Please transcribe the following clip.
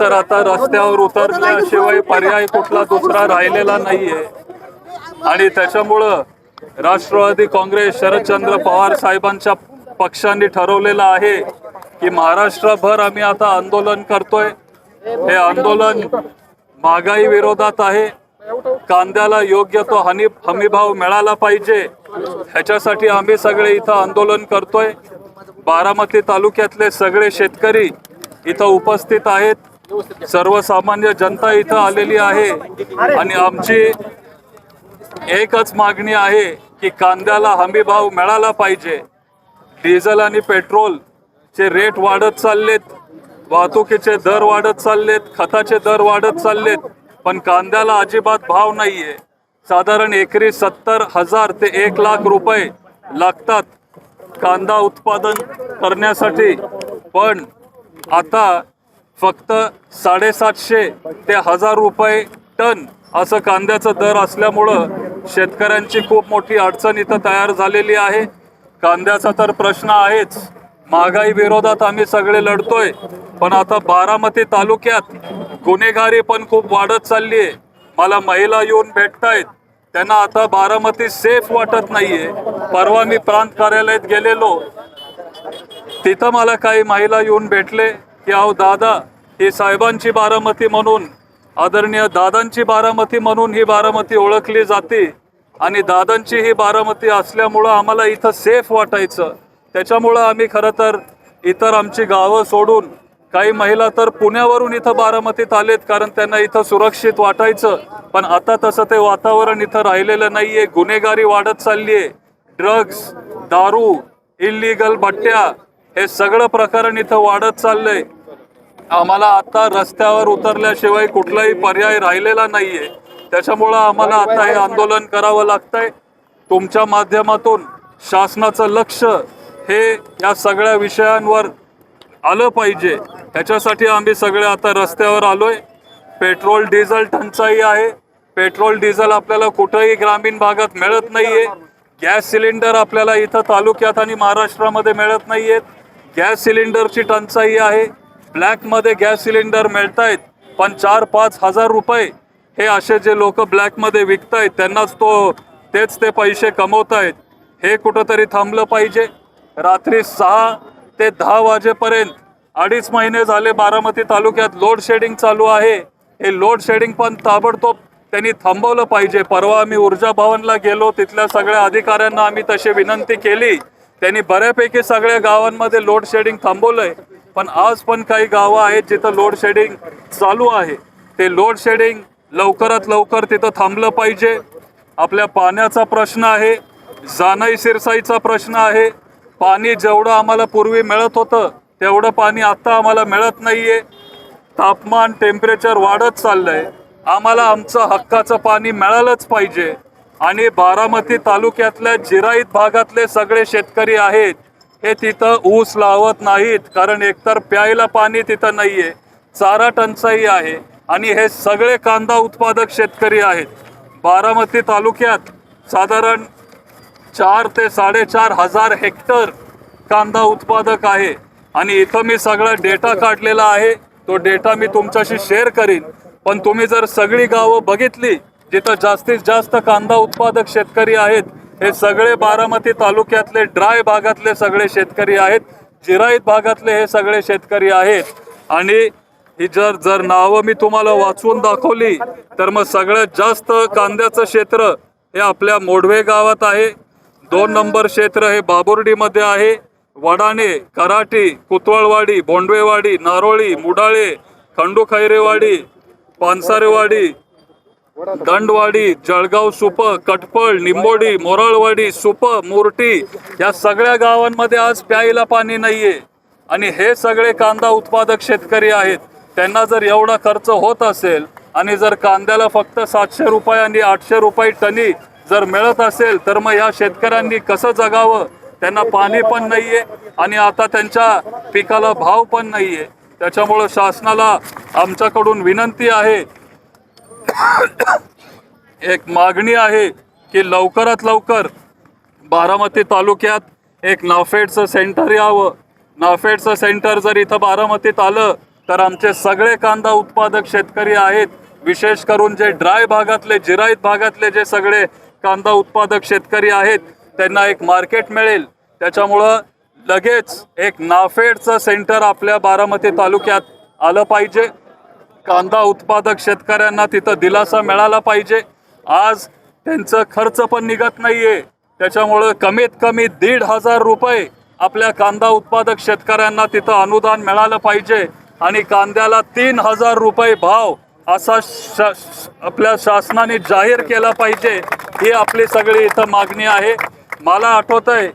तर आता रस्त्यावर उतरल्याशिवाय पर्याय कुठला दुसरा राहिलेला नाहीये आणि त्याच्यामुळं राष्ट्रवादी काँग्रेस शरदचंद्र पवार साहेबांच्या पक्षांनी ठरवलेलं आहे की महाराष्ट्रभर आम्ही आता आंदोलन करतोय। हे आंदोलन महागाई विरोधात आहे। कांद्याला योग्य तो हमीभाव मिळाला पाहिजे ह्याच्यासाठी आम्ही सगळे इथं आंदोलन करतोय। बारामती तालुक्यातले सगळे शेतकरी इथं उपस्थित आहेत, सर्वसामान्य जनता इथं आलेली आहे आणि आमची एकच मागणी आहे की कांद्याला हमीभाव मिळाला पाहिजे। डिझेल आणि पेट्रोलचे रेट वाढत चाललेत, वाहतुकीचे दर वाढत चाललेत, खताचे दर वाढत चाललेत, पण कांद्याला अजिबात भाव नाहीये। साधारण एकरी 70,000 ते 1 लाख रुपये लागतात कांदा उत्पादन करण्यासाठी, पण आता फक्त 750 ते 1000 रुपये टन असं कांद्याचा दर असल्यामुळं शेतकऱ्यांची खूप मोठी अडचण इथं तयार झालेली आहे। कांद्याचा तर प्रश्न आहेच, महागाई विरोधात आम्ही सगळे लढतोय, पण आता बारामती तालुक्यात गुन्हेगारी पण खूप वाढत चालली आहे। मला महिला येऊन भेटतायत, त्यांना आता बारामती सेफ वाटत नाहीये। परवा मी प्रांत कार्यालयात गेलेलो, तिथं मला काही महिला येऊन भेटले की अहो दादा, ही साहेबांची बारामती म्हणून, आदरणीय दादांची बारामती म्हणून ही बारामती ओळखली जाते आणि दादांची ही बारामती असल्यामुळं आम्हाला इथं सेफ वाटायचं। त्याच्यामुळं आम्ही खरं तर इतर आमची गावं सोडून, काही महिला तर पुण्यावरून इथं बारामतीत आलेत कारण त्यांना इथं सुरक्षित वाटायचं, पण आता तसं ते वातावरण इथं राहिलेलं नाहीये। गुन्हेगारी वाढत चालली आहे, ड्रग्स, दारू, इल्लीगल भट्ट्या, हे सगळं प्रकरण इथं वाढत चाललंय। आम्हाला आता रस्त्यावर उतरल्याशिवाय कुठलाही पर्याय राहिलेला नाहीये, त्याच्यामुळं आम्हाला आता हे आंदोलन करावं लागतंय। तुमच्या माध्यमातून शासनाचं लक्ष हे या सगळ्या विषयांवर आलं पाहिजे, ह्याच्यासाठी आम्ही सगळे आता रस्त्यावर आलोय। पेट्रोल डिझेल टंचाई आहे, पेट्रोल डिझेल आपल्याला कुठेही ग्रामीण भागात मिळत नाहीये। गॅस सिलेंडर आपल्याला इथं तालुक्यात आणि महाराष्ट्रामध्ये मिळत नाहीयेत। गॅस सिलेंडरची टंचाई आहे, ब्लॅकमध्ये गॅस सिलेंडर मिळतायत, पण 4-5 हजार रुपये हे असे जे लोक ब्लॅकमध्ये विकतायत त्यांनाच तेच ते पैसे कमवतायत। हे कुठंतरी थांबलं पाहिजे। रात्री 6 ते 10 वाजेपर्यंत 2.5 महिने झाले बारामती तालुक्यात लोड शेडिंग चालू आहे। हे लोड शेडिंग पण ताबडतोब त्यांनी थांबवलं पाहिजे। परवा आम्ही ऊर्जा भवनला गेलो, तिथल्या सगळ्या अधिकाऱ्यांना आम्ही तशी विनंती केली, त्यांनी बऱ्यापैकी सगळ्या गावांमध्ये लोड शेडिंग थांबवलंय, पण आज पण काही गावं आहेत जिथं लोड शेडिंग चालू आहे। ते लोड शेडिंग लवकरात लवकर तिथं थांबलं पाहिजे। आपल्या पाण्याचा प्रश्न आहे, जानाई सिरसाईचा प्रश्न आहे। पाणी जेवढं आम्हाला पूर्वी मिळत होतं तेवढं पाणी आता आम्हाला मिळत नाहीये। तापमान, टेम्परेचर वाढत चाललंय, आम्हाला आमचं हक्काचं पाणी मिळालंच पाहिजे। आणि बारामती तालुक्यातल्या जिराईत भागातले सगळे शेतकरी आहेत, हे तिथं ऊस लावत नाहीत, कारण एकतर प्यायला पाणी तिथं नाहीये, चारा टंचाई आहे आणि हे सगळे कांदा उत्पादक शेतकरी आहेत। बारामती तालुक्यात साधारण 4 ते 4.5 हजार हेक्टर कांदा उत्पादक आहे आणि इथं मी सगळा डेटा काढलेला आहे, तो डेटा मी तुमच्याशी शेअर करीन। पण तुम्ही जर सगळी गावं बघितली जिथं जास्तीत जास्त कांदा उत्पादक शेतकरी आहेत, हे सगळे बारामती तालुक्यातले ड्राय भागातले सगळे शेतकरी आहेत, जिराईत भागातले हे सगळे शेतकरी आहेत। आणि ही जर नावं मी तुम्हाला वाचून दाखवली तर मग सगळ्यात जास्त कांद्याचं क्षेत्र हे आपल्या मोडवे गावात आहे। 2 नंबर क्षेत्र हे बाबुर्डीमध्ये आहे। वडाणे, कराटी, कुतवळवाडी, भोंडवेवाडी, नारोळी, मुडाळे, खंडूखैरेवाडी, पानसारेवाडी, दंडवाडी, जळगाव सुप, कटपळ, निंबोडी, मोराळवाडी, सुप, मुरटी, या सगळ्या गावांमध्ये आज प्यायला पाणी नाहीये आणि हे सगळे कांदा उत्पादक शेतकरी आहेत। त्यांना जर एवढा खर्च होत असेल आणि जर कांद्याला फक्त 700 रुपये आणि 800 रुपये टनी जर मिळत असेल तर मग ह्या शेतकऱ्यांनी कसं जगावं? त्यांना पाणी पण नाहीये आणि आता त्यांच्या पिकाला भाव पण नाहीये। त्याच्यामुळे शासनाला आमच्याकडून विनंती आहे, एक मागणी आहे की लवकरात लवकर बारामती तालुक्यात एक नाफेडचं सेंटर यावं। नाफेडचं सेंटर जर इथं बारामतीत आलं तर आमचे सगळे कांदा उत्पादक शेतकरी आहेत, विशेष करून जे ड्राय भागातले, जिरायत भागातले जे सगळे कांदा उत्पादक शेतकरी आहेत, त्यांना एक मार्केट मिळेल. त्याच्यामुळं लगेच एक नाफेडचं सेंटर आपल्या बारामती तालुक्यात आलं पाहिजे. कांदा उत्पादक शेतकऱ्यांना तिथं दिलासा मिळाला पाहिजे. आज त्यांचं खर्च पण निघत नाहीये, त्याच्यामुळं कमीत कमी 1,500 रुपये आपल्या कांदा उत्पादक शेतकऱ्यांना तिथं अनुदान मिळालं पाहिजे आणि कांद्याला 3,000 रुपये भाव असा आपल्या शासनाने जाहीर केला पाहिजे. ही आपली सगळी इथं मागणी आहे. मला आठवतंय